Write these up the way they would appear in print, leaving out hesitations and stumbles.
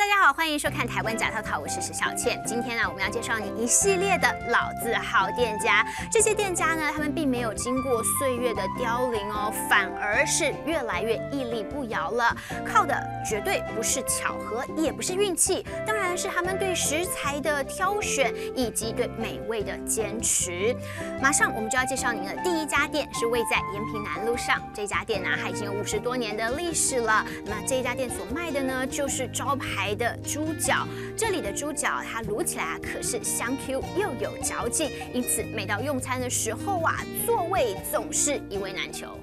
大家好，欢迎收看台湾假套套，我是史小倩。今天呢，我们要介绍你一系列的老字号店家。这些店家呢，他们并没有经过岁月的凋零哦，反而是越来越屹立不摇了。靠的绝对不是巧合，也不是运气，当然是他们对食材的挑选以及对美味的坚持。马上我们就要介绍您的第一家店，是位在延平南路上。这家店呢，它已经有50多年的历史了。那这一家店所卖的呢，就是招牌的猪脚。这里的猪脚它卤起来啊，可是香 Q 又有嚼劲，因此每到用餐的时候啊，座位总是一位难求。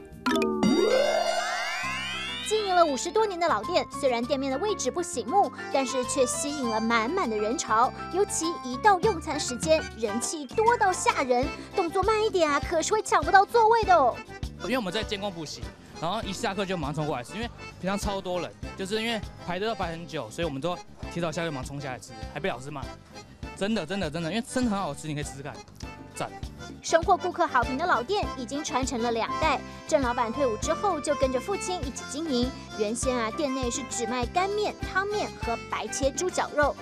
经营了50多年的老店，虽然店面的位置不醒目，但是却吸引了满满的人潮。尤其一到用餐时间，人气多到吓人，动作慢一点啊，可是会抢不到座位的哦。因为我们在监工补习，然后一下课就马上冲过来吃，因为平常超多人，就是因为排队要排很久，所以我们都提早下课马上冲下来吃，还被老师骂。真的，因为真的很好吃，你可以试试看，赞。收获顾客好评的老店已经传承了2代，郑老板退伍之后就跟着父亲一起经营。原先啊，店内是只卖干面、汤面和白切猪脚肉。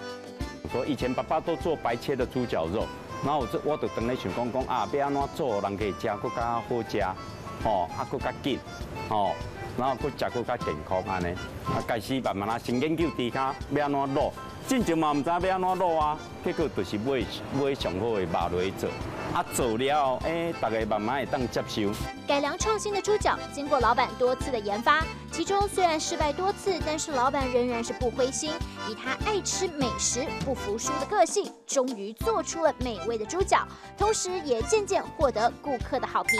我以前爸爸都做白切的猪脚肉，然后我就等来想讲啊，要安怎做人可以吃更加好吃，哦，啊更加紧，哦，然后更食更加健康安尼。啊，开始慢慢先研究底下要安怎卤，进前嘛唔知要安怎卤啊，结果就是买上好的肉来做。啊，做了，大家慢慢会当接受。改良创新的猪脚，经过老板多次的研发，其中虽然失败多次，但是老板仍然是不灰心，以他爱吃美食、不服输的个性，终于做出了美味的猪脚，同时也渐渐获得顾客的好评。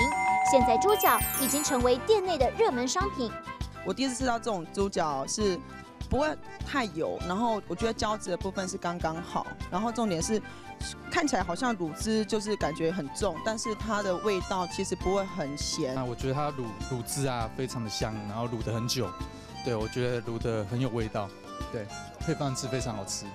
现在猪脚已经成为店内的热门商品。我第一次吃到这种猪脚是不会太油，然后我觉得胶质的部分是刚刚好，然后重点是看起来好像卤汁就是感觉很重，但是它的味道其实不会很咸。那我觉得它卤汁啊非常的香，然后卤得很久，对我觉得卤得很有味道，对，配饭吃非常好吃。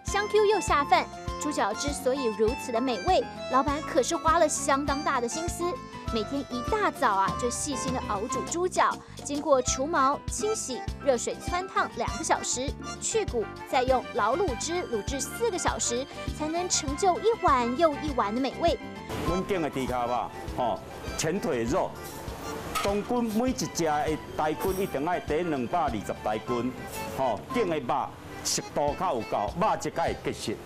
香 Q 又下饭，猪脚之所以如此的美味，老板可是花了相当大的心思。每天一大早啊，就细心的熬煮猪脚，经过除毛、清洗、热水汆烫2个小时，去骨，再用老卤汁卤制4个小时，才能成就一碗又一碗的美味。阮店的猪脚肉，前腿肉，中筋每一只的大筋一定要第220大筋，顶的肉。熟度较有够，肉质才会结实，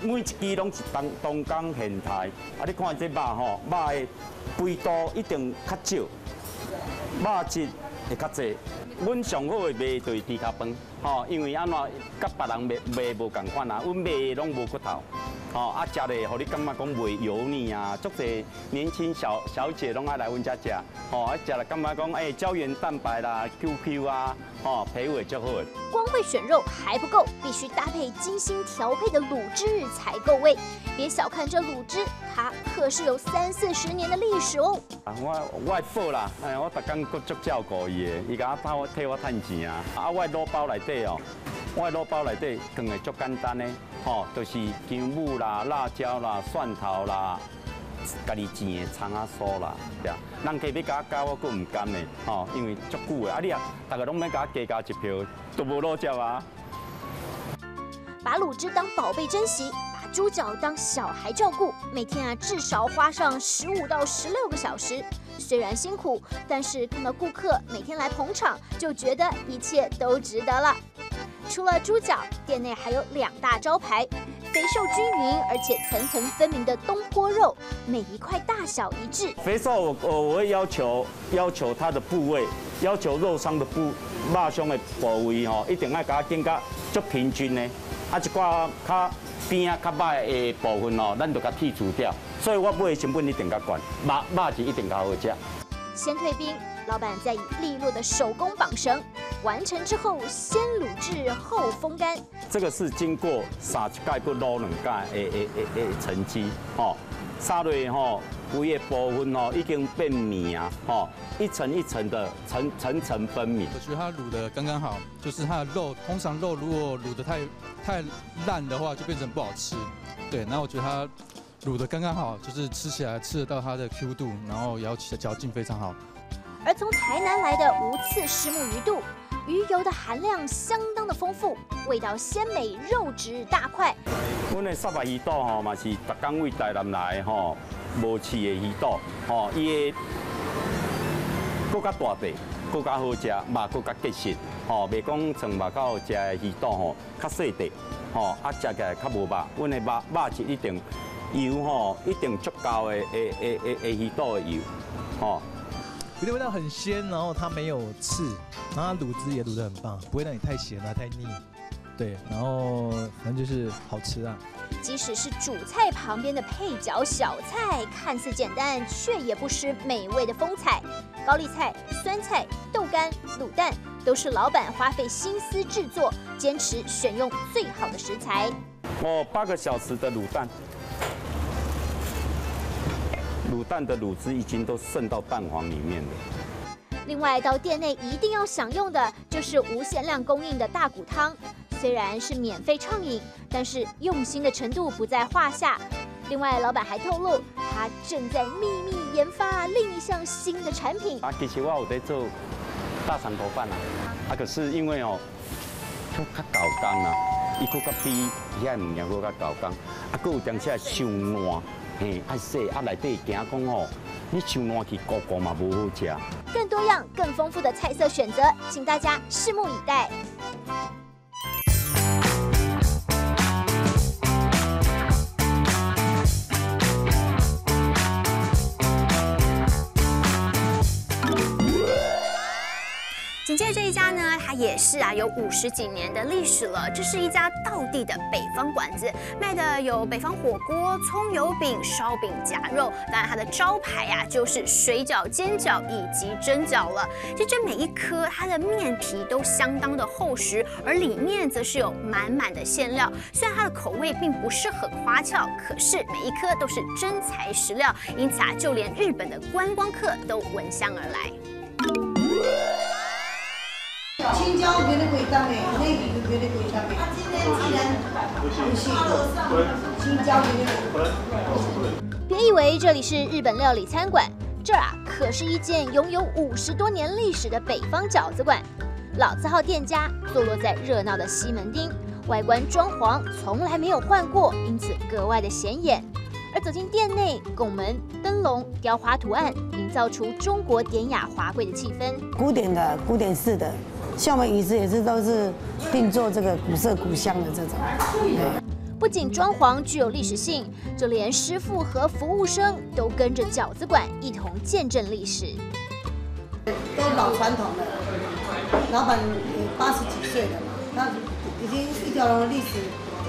每一支拢是东港现台，你看这肉肉的肥度一定较少，肉质会较济。阮上好的卖就是猪脚饭，因为安怎甲别人卖无共款啊，阮卖的拢无骨头。食咧，互你感觉讲袂油腻啊，足侪年轻小姐拢爱来阮遮食，食了感觉讲胶原蛋白啦、QQ 啊，皮味足好的。光会选肉还不够，必须搭配精心调配的卤汁才够味。别小看这卤汁，它可是有30-40年的历史哦。我的宝啦，我逐工足照顾伊的，伊甲我替我趁钱啊。我的卤包内底哦，我的卤包内底放的足简单的。就是姜母啦、辣椒啦、蒜头啦，家己煎的葱仔酥啦，对啊。人客要加加，我佫唔甘的，因为足久的。你啊，大家拢要加一票，都无落脚啊。把卤汁当宝贝珍惜，把猪脚当小孩照顾，每天啊至少花上15到16个小时。虽然辛苦，但是看到顾客每天来捧场，就觉得一切都值得了。除了猪脚，店内还有2大招牌：肥瘦均匀而且层层分明的东坡肉，每一块大小一致。肥瘦我会要求它的部位，要求肉伤的肉伤的部位一定要甲剪甲足平均的。一寡较边较歹的部分咱就甲剔除掉。所以我买的成本一定较悬，肉质一定较好食。先退冰，老板再以利落的手工绑绳，完成之后先卤制后风干。这个是经过撒一盖不卤2盖的成绩，撒落规个部分已经变米啊，一层一层的层分明。我觉得它卤的刚刚好，就是它的肉，通常肉如果卤的太烂的话，就变成不好吃。对，然后我觉得它卤的刚刚好，就是吃起来吃得到它的 Q 度，然后咬起来嚼劲非常好。而从台南来的无刺虱目鱼肚，鱼油的含量相当的丰富，味道鲜美，肉质大块。阮的沙白鱼肚吼，嘛是逐工为台南来吼无饲的鱼肚，吼伊的更较大块，更较好食，肉更较结实，吼袂讲像肉较好食的鱼肚吼较细块，吼啊食起来较无肉。阮的肉是一定油吼，一定足够的鱼肚的油，吼。鱼的味道很鲜，然后它没有刺，然后它卤汁也卤得很棒，不会让你太咸啊太腻。对，然后反正就是好吃啊。即使是主菜旁边的配角小菜，看似简单，却也不失美味的风采。高丽菜、酸菜、豆干、卤蛋，都是老板花费心思制作，坚持选用最好的食材。8个小时的卤蛋，卤蛋的卤汁已经都渗到蛋黄里面了。另外，到店内一定要享用的就是无限量供应的大骨汤。虽然是免费畅饮，但是用心的程度不在话下。另外，老板还透露，他正在秘密研发另一项新的产品。其实我有在做大肠头饭可是因为较搞工伊佫较比遐物件佫较搞工，佫有当时伤烂，爱洗内底惊讲你伤烂去糊糊嘛无好食。更多样、更丰富的菜色选择，请大家拭目以待。紧接着这一家呢，它也是有50几年的历史了。这是一家道地的北方馆子，卖的有北方火锅、葱油饼、烧饼夹肉。当然，它的招牌就是水饺、煎饺以及蒸饺了。其实这每一颗它的面皮都相当的厚实，而里面则是有满满的馅料。虽然它的口味并不是很花俏，可是每一颗都是真材实料，因此就连日本的观光客都闻香而来。青椒别的贵单的，那个别的贵单的。今天既然不是青椒别的。别以为这里是日本料理餐馆，这儿可是一间拥有50多年历史的北方饺子馆。老字号店家坐落在热闹的西门町，外观装潢从来没有换过，因此格外的显眼。而走进店内，拱门、灯笼、雕花图案，营造出中国典雅华贵的气氛。古典的、古典式的。像我们椅子也是都是定做这个古色古香的这种。不仅装潢具有历史性，就连师傅和服务生都跟着饺子馆一同见证历史。都老传统的，老板也80几岁了嘛，他已经一条龙的历史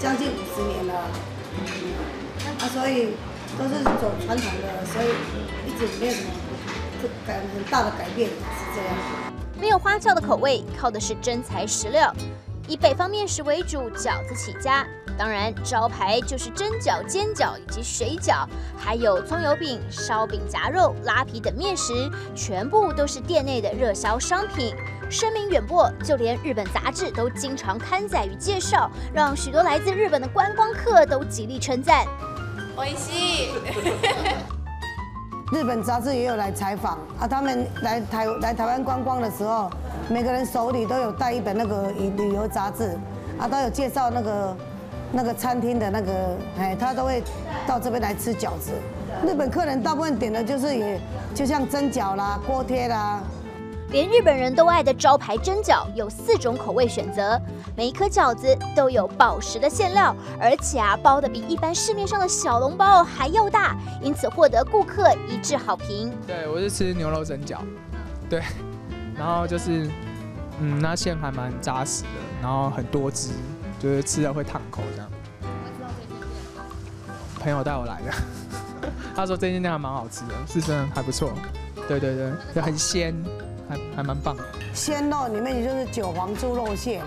将近50年了。所以都是走传统的，所以一直没有什么很大的改变，是这样。没有花俏的口味，靠的是真材实料。以北方面食为主，饺子起家，当然招牌就是蒸饺、煎饺以及水饺，还有葱油饼、烧饼夹肉、拉皮等面食，全部都是店内的热销商品。声名远播，就连日本杂志都经常刊载与介绍，让许多来自日本的观光客都极力称赞。美味しい。日本杂志也有来采访他们来台湾观光的时候，每个人手里都有带一本那个旅游杂志都有介绍那个餐厅的那个他都会到这边来吃饺子。日本客人大部分点的就是也就像蒸饺啦、锅贴啦。连日本人都爱的招牌蒸饺有4种口味选择，每一颗饺子都有宝石的馅料，而且包的比一般市面上的小笼包还要大，因此获得顾客一致好评。对，我是吃牛肉蒸饺，对，然后就是那馅还蛮扎实的，然后很多汁，就是吃了会烫口这样。朋友带我来的，他说这间店还蛮好吃的，是真的还不错。对对对，就很鲜。还蛮棒。鲜肉里面也就是韭黄猪肉馅，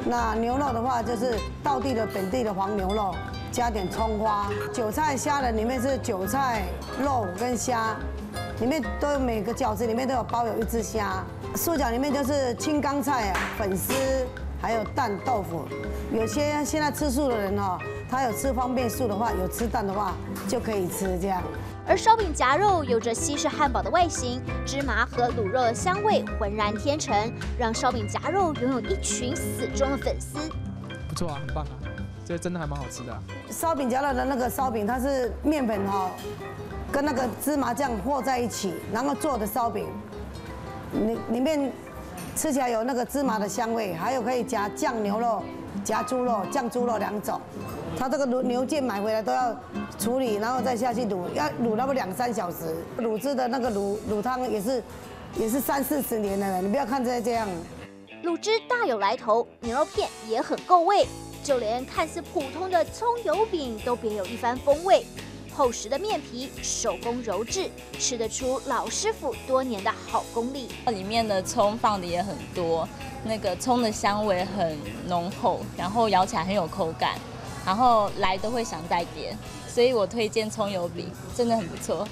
那牛肉的话就是道地的本地的黄牛肉，加点葱花。韭菜虾仁里面是韭菜、肉跟虾，里面都有每个饺子里面都有包有1只虾。素饺里面就是青冈菜、粉丝、还有蛋豆腐。有些现在吃素的人哦，他有吃方便素的话，有吃蛋的话就可以吃这样。而烧饼夹肉有着西式汉堡的外形，芝麻和卤肉的香味浑然天成，让烧饼夹肉拥有一群死忠的粉丝。不错啊，很棒啊，这真的还蛮好吃的啊。烧饼夹肉的那个烧饼，它是面粉哈，跟那个芝麻酱和在一起，然后做的烧饼，里面吃起来有那个芝麻的香味，还有可以夹酱牛肉、夹猪肉、酱猪肉2种。它这个牛腱买回来都要处理，然后再下去卤，要卤那么2、3小时。卤汁的那个卤汤也是30、40年的了，你不要看这样。卤汁大有来头，牛肉片也很够味，就连看似普通的葱油饼都别有一番风味。厚实的面皮，手工揉制，吃得出老师傅多年的好功力。里面的葱放的也很多，那个葱的香味很浓厚，然后咬起来很有口感，然后来都会想再点，所以我推荐葱油饼，真的很不错。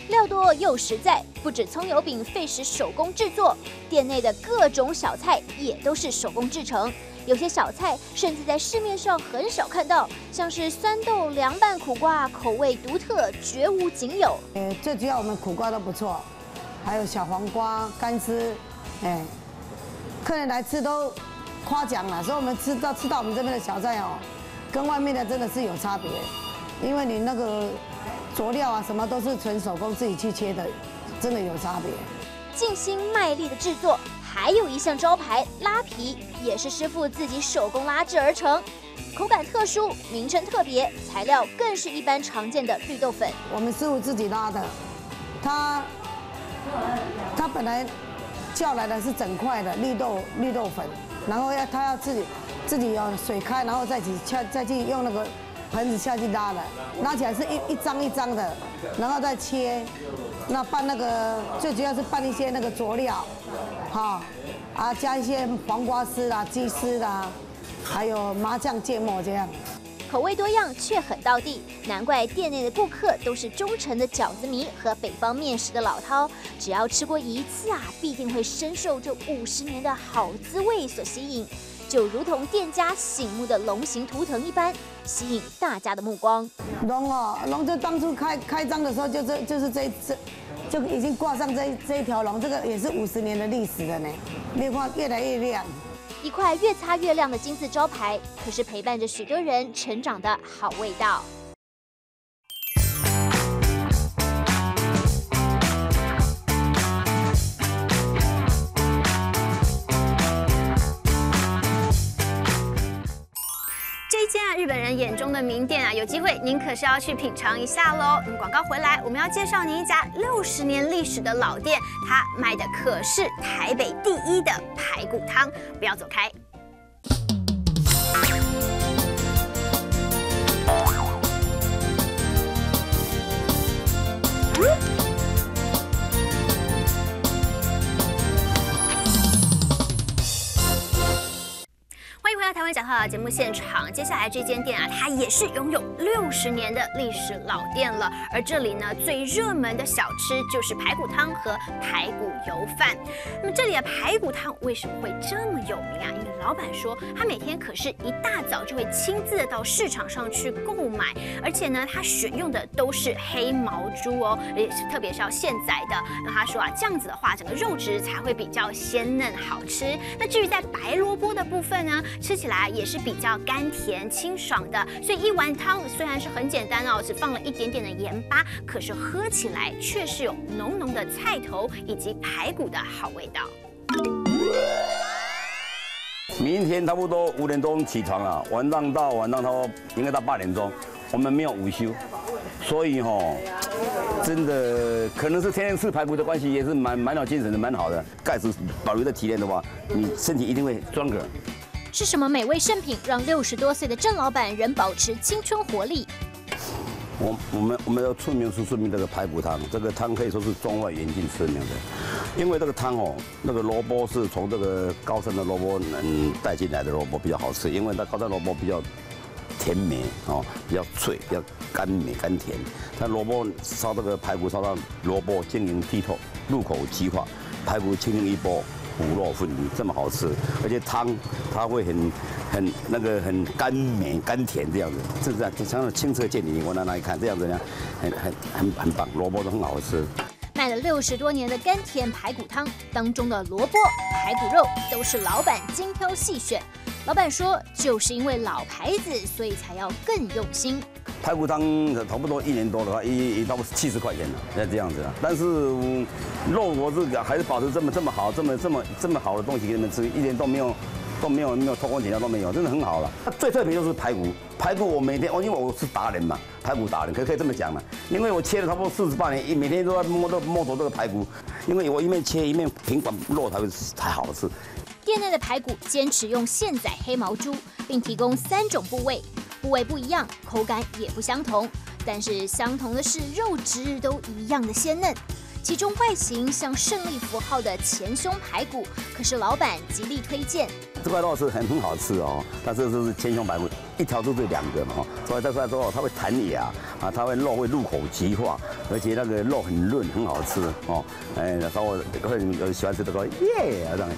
料多又实在，不止葱油饼费时手工制作，店内的各种小菜也都是手工制成。有些小菜甚至在市面上很少看到，像是酸豆凉拌苦瓜，口味独特，绝无仅有。最主要我们苦瓜都不错，还有小黄瓜、干丝，客人来吃都夸奖了，所以我们吃到我们这边的小菜哦，跟外面的真的是有差别，因为你那个佐料啊什么都是纯手工自己去切的，真的有差别。尽心卖力的制作。还有一项招牌拉皮，也是师傅自己手工拉制而成，口感特殊，名称特别，材料更是一般常见的绿豆粉。我们师傅自己拉的，他本来叫来的是整块的绿豆粉，然后他要自己有水开，然后再去用那个盆子下去拉的，拉起来是一张一张的，然后再切。那拌那个最主要是拌一些那个佐料，加一些黄瓜丝啦、鸡丝啦，还有麻酱芥末这样。口味多样却很道地，难怪店内的顾客都是忠诚的饺子迷和北方面食的老饕。只要吃过一次啊，必定会深受这50年的好滋味所吸引，就如同店家醒目的龙形图腾一般，吸引大家的目光。龙就当初开张的时候就是这就已经挂上这一条龙，这个也是50年的历史了呢。你看越来越亮，一块越擦越亮的金字招牌，可是陪伴着许多人成长的好味道。这一间日本人眼中的名店有机会您可是要去品尝一下喽。广告回来，我们要介绍您一家60年历史的老店，它卖的可是台北第1的排骨汤，不要走开。欢迎回到台湾讲话的节目现场。接下来这间店它也是拥有60年的历史老店了。而这里呢，最热门的小吃就是排骨汤和排骨油饭。那么这里的排骨汤为什么会这么有名啊？因为老板说他每天可是一大早就会亲自到市场上去购买，而且呢，他选用的都是黑毛猪哦，而且是特别是要现宰的。那他说这样子的话，整个肉质才会比较鲜嫩好吃。那至于在白萝卜的部分呢，吃起来也是比较甘甜清爽的，所以一碗汤虽然是很简单哦，只放了一点点的盐巴，可是喝起来却是有浓浓的菜头以及排骨的好味道。明天差不多5点钟起床了，晚上差不多应该到8点钟，我们没有午休，所以真的可能是天天吃排骨的关系，也是蛮有精神的，蛮好的。钙质保留在体内的话，你身体一定会stronger。是什么美味圣品让60多岁的郑老板仍保持青春活力？我们要出名这个排骨汤，这个汤可以说是中外远近驰名的，因为这个汤那个萝卜是从这个高山的萝卜带进来的萝卜比较好吃，因为它高山萝卜比较甜美比较脆，比较甘美甘甜。它萝卜烧这个排骨烧到萝卜晶莹剔透，入口即化，排骨轻轻一剥，骨肉分离，这么好吃，而且汤它会很甘美甘甜这样子，是这样，就像清澈见底，我拿来看这样子呢，很棒，萝卜都很好吃。卖了60多年的甘甜排骨汤当中的萝卜、排骨肉都是老板精挑细选。老板说，就是因为老牌子，所以才要更用心。排骨汤差不多1年多的话，差不多70块钱了，现在这样子啊。但是肉我是还是保持这么好，这么好的东西给你们吃，一点都没有偷工减料都没有，真的很好了。最特别就是排骨，我每天因为我是达人嘛，排骨达人可以这么讲嘛，因为我切了差不多48年，每天都在摸索这个排骨，因为我一面切一面平管肉才好吃。店内的排骨坚持用现宰黑毛猪，并提供3种部位，部位不一样，口感也不相同，但是相同的是肉质都一样的鲜嫩。其中外形像胜利符号的前胸排骨，可是老板极力推荐。这块肉是很好吃哦，但是这是前胸排骨，一条就是2个嘛，所以这块之后它会弹牙啊，它肉会入口即化，而且那个肉很润，很好吃哦。稍微有喜欢吃的话，让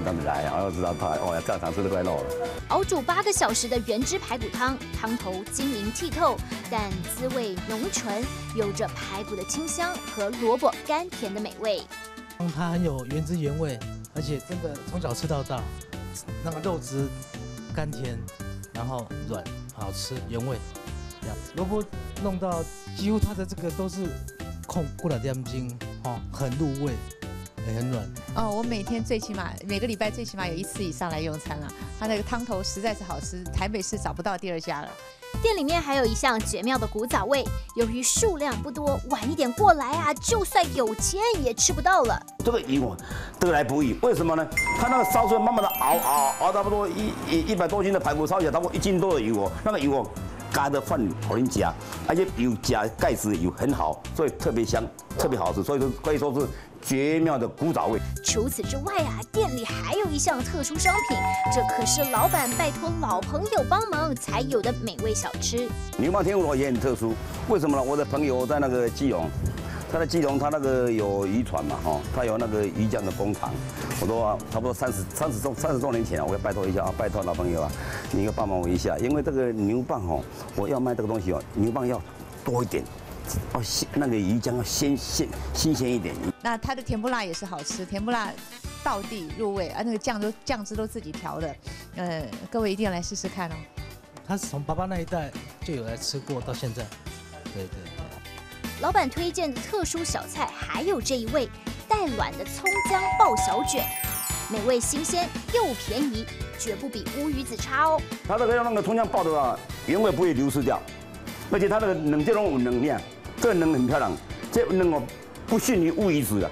他们来，然后知道他这样常吃这块肉了。熬煮8个小时的原汁排骨汤，汤头晶莹剔透，但滋味浓醇，有着排骨的清香和萝卜甘甜的美味。它很有原汁原味，而且真的从小吃到大，那个肉质甘甜，然后软好吃原味。这样萝卜弄到几乎它的这个都是控过了点睛哦，很入味，也很软。哦，我每个礼拜最起码有1次以上来用餐了。它那个汤头实在是好吃，台北市找不到第2家了。店里面还有一项绝妙的古早味，由于数量不多，晚一点过来啊，就算有钱也吃不到了。这个鱼得来不易，为什么呢？它那个烧出来，慢慢的熬差不多100多斤的排骨烧起来，差不多1斤多的油哦，那个油哦，加的饭好人夹，而且油加钙质油很好，所以特别香，特别好吃，所以说可以说是绝妙的古早味。除此之外啊，店里还有一项特殊商品，这可是老板拜托老朋友帮忙才有的美味小吃。牛蒡天妇罗也很特殊，为什么呢？我的朋友在那个基隆，他在基隆，他那个有渔船嘛，他有那个鱼酱的工厂。我说差不多30多年前啊，我要拜托一下啊，拜托老朋友啊，你要帮忙我一下，因为这个牛蒡我要卖这个东西牛蒡要多一点。那个鱼酱要新鲜一点。那它的甜不辣也是好吃，甜不辣道地入味，那个酱汁都自己调的，各位一定要来试试看哦。他是从爸爸那一代就有来吃过，到现在，对。老板推荐的特殊小菜还有这一味带卵的葱姜爆小卷，美味新鲜又便宜，绝不比乌鱼子差哦。它这个用那个葱姜爆的话，原味不会流失掉，而且它那个冷这种有能量，这个能很漂亮，这能不逊于乌鱼子的，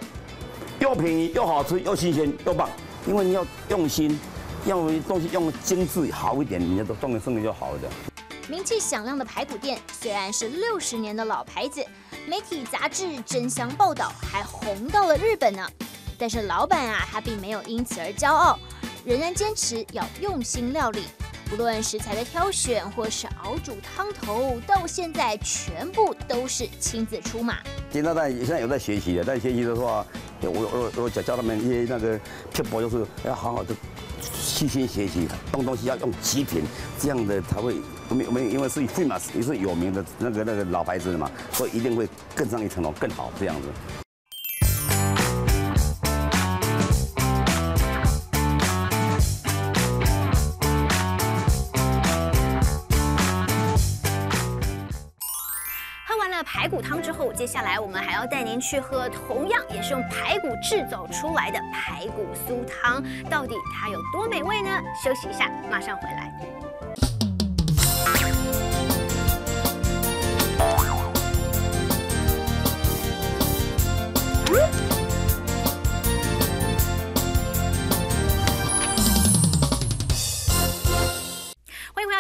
又便宜又好吃又新鲜又棒，因为你要用心，要东西用精致好一点，你的动力生意就好的。名气响亮的排骨店虽然是60年的老牌子，媒体杂志争相报道，还红到了日本呢。但是老板啊，他并没有因此而骄傲，仍然坚持要用心料理。不论食材的挑选，或是熬煮汤头，到现在全部都是亲自出马。现在有在学习的，在学习的话，我教他们一些那个撇步，就是要好好的细心学习，动东西要用极品，这样的才会。我们因为是 famous 也是有名的那个老牌子的嘛，所以一定会更上一层楼，更好这样子。排骨汤之后，接下来我们还要带您去喝同样也是用排骨制走出来的排骨酥汤，到底它有多美味呢？休息一下，马上回来。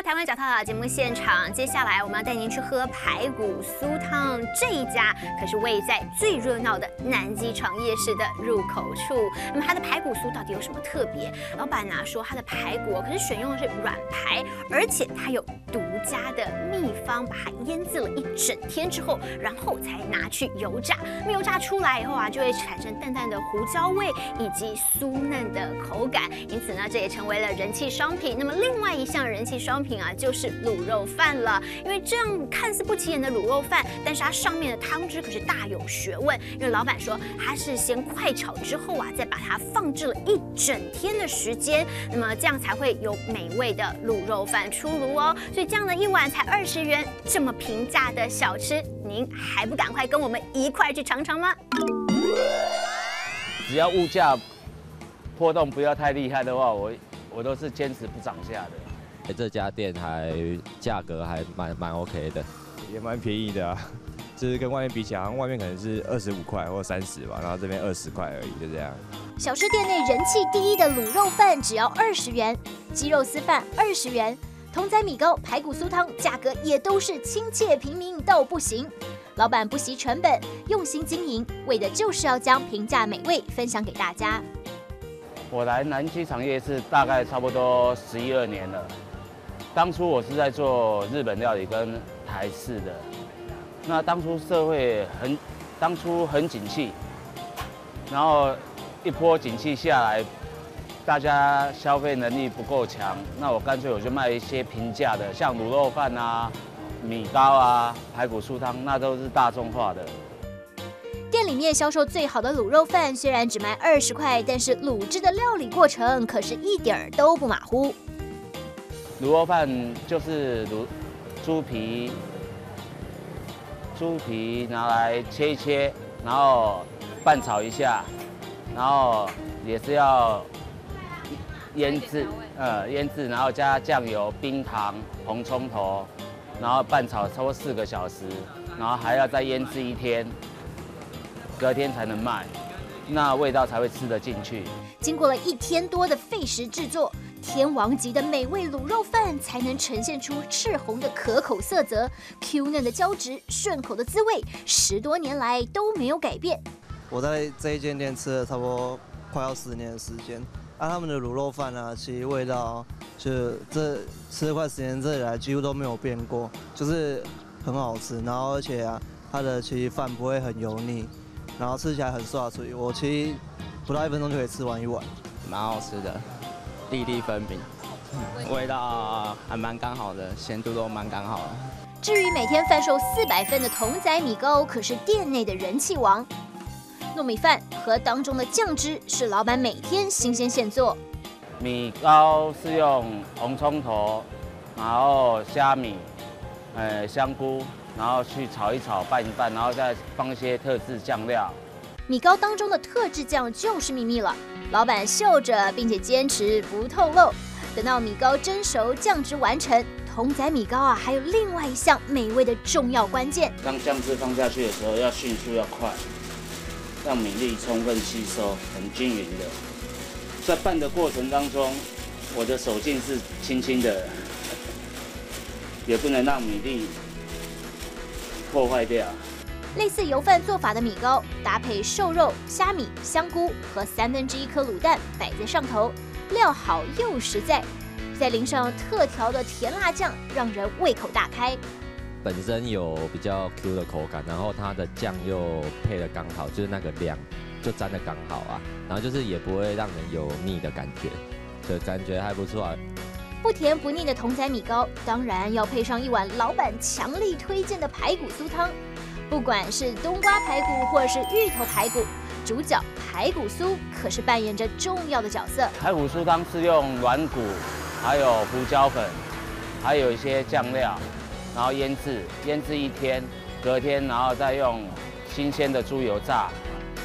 台湾脚踏节目现场，接下来我们要带您去喝排骨酥汤。这一家可是位在最热闹的南机场夜市的入口处。那么它的排骨酥到底有什么特别？老板说它的排骨可是选用的是软排，而且它有独家的秘方，把它腌制了1整天之后，然后才拿去油炸。那油炸出来以后啊，就会产生淡淡的胡椒味以及酥嫩的口感，因此呢，这也成为了人气商品。那么另外一项人气商品啊，就是卤肉饭了。因为这样看似不起眼的卤肉饭，但是它上面的汤汁可是大有学问。因为老板说，它是先快炒之后啊，再把它放置了1整天的时间，那么这样才会有美味的卤肉饭出炉哦。所以这样的一碗才20元，这么平价的小吃，您还不赶快跟我们一块去尝尝吗？只要物价波动不要太厉害的话，我都是坚持不涨价的。这家店价格还蛮 OK 的，也蛮便宜的啊。就是跟外面比起来，好像外面可能是25块或30吧，然后这边20块而已，就这样。小吃店内人气第一的卤肉饭只要20元，鸡肉丝饭20元，筒仔米糕、排骨酥汤价格也都是亲切平民到不行。老板不惜成本，用心经营，为的就是要将平价美味分享给大家。我来南机场夜市大概差不多11、12年了。当初我是在做日本料理跟台式的，那当初社会很景气，然后一波景气下来，大家消费能力不够强，那我干脆我就卖一些平价的，像卤肉饭啊、米糕啊、排骨酥汤，那都是大众化的。店里面销售最好的卤肉饭虽然只卖20块，但是卤制的料理过程可是一点儿都不马虎。卤肉饭就是猪皮拿来切一切，然后拌炒一下，然后也是要腌制，然后加酱油、冰糖、红葱头，然后拌炒超过4个小时，然后还要再腌制1天，隔天才能卖，那味道才会吃得进去。经过了1天多的费时制作，天王级的美味卤肉饭才能呈现出赤红的可口色泽、Q 嫩的胶质、顺口的滋味，10多年来都没有改变。我在这一间店吃了差不多快要10年的时间，他们的卤肉饭啊，其实味道就这吃了快10年这里来几乎都没有变过，就是很好吃，然后而且啊，它的其实饭不会很油腻，然后吃起来很刷嘴，我其实不到1分钟就可以吃完1碗，蛮好吃的。粒粒分明，味道还蛮刚好的，咸度都蛮刚好的。至于每天贩售400份的筒仔米糕，可是店内的人气王。糯米饭和当中的酱汁是老板每天新鲜现做。米糕是用红葱头，然后虾米、香菇，然后去炒一炒、拌一拌，然后再放一些特制酱料。米糕当中的特制酱就是秘密了。老板秀着，并且坚持不透露。等到米糕蒸熟，酱汁完成，筒仔米糕啊，还有另外一项美味的重要关键。当酱汁放下去的时候，要迅速要快，让米粒充分吸收，很均匀的。在拌的过程当中，我的手劲是轻轻的，也不能让米粒破坏掉。类似油饭做法的米糕，搭配瘦肉、虾米、香菇和1/3颗卤蛋摆在上头，料好又实在，再淋上特调的甜辣酱，让人胃口大开。本身有比较 Q 的口感，然后它的酱又配的刚好，就是那个量就沾的刚好啊，然后就是也不会让人有腻的感觉，对，感觉还不错啊。不甜不腻的筒仔米糕，当然要配上一碗老板强力推荐的排骨酥汤。不管是冬瓜排骨或者是芋头排骨，主角排骨酥可是扮演着重要的角色。排骨酥汤是用软骨，还有胡椒粉，还有一些酱料，然后腌制1天，隔天然后再用新鲜的猪油炸。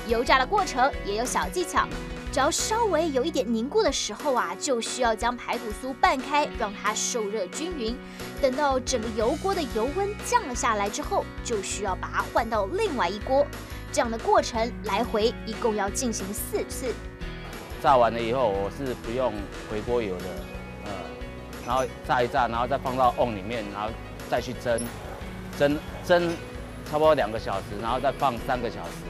油炸的过程也有小技巧，只要稍微有一点凝固的时候啊，就需要将排骨酥拌开，让它受热均匀。等到整个油锅的油温降了下来之后，就需要把它换到另外一锅。这样的过程来回一共要进行4次。炸完了以后，我是不用回锅油的，然后炸一炸，然后再放到瓮里面，然后再去蒸差不多2个小时，然后再放3个小时。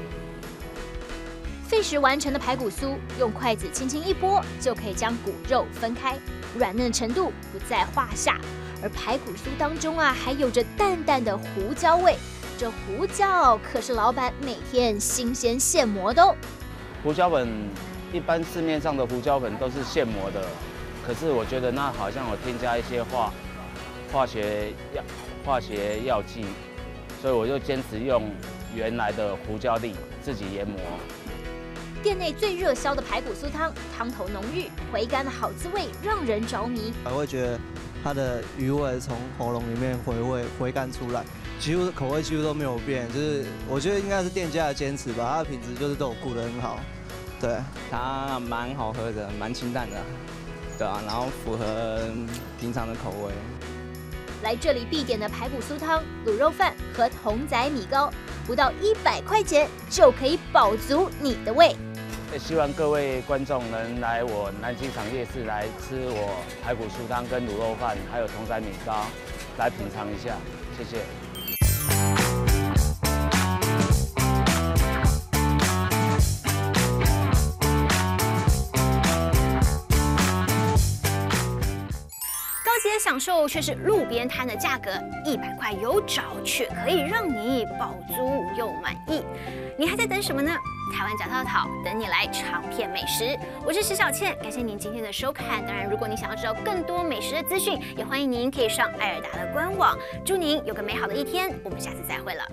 费时完成的排骨酥，用筷子轻轻一拨，就可以将骨肉分开。软嫩程度不在话下。而排骨酥当中啊，还有着淡淡的胡椒味，这胡椒可是老板每天新鲜现磨的哦。胡椒粉一般市面上的胡椒粉都是现磨的，可是我觉得那好像有添加一些化学药剂，所以我就坚持用原来的胡椒粒自己研磨。店内最热销的排骨酥汤，汤头浓郁，回甘的好滋味让人着迷。我会觉得它的鱼味从喉咙里面回甘出来，口味几乎都没有变，就是我觉得应该是店家的坚持吧，它的品质就是都有顾得很好。对，它蛮好喝的，蛮清淡的，对啊，然后符合平常的口味。来这里必点的排骨酥汤、卤肉饭和筒仔米糕，不到100块钱就可以饱足你的胃。希望各位观众能来我南机场夜市来吃我排骨酥汤跟卤肉饭，还有筒仔米糕，来品尝一下，谢谢。高阶享受却是路边摊的价格，100块有找，却可以让你饱足又满意。你还在等什么呢？台湾假套套等你来尝遍美食。我是石小倩，感谢您今天的收看。当然，如果你想要知道更多美食的资讯，也欢迎您可以上爱尔达的官网。祝您有个美好的一天，我们下次再会了。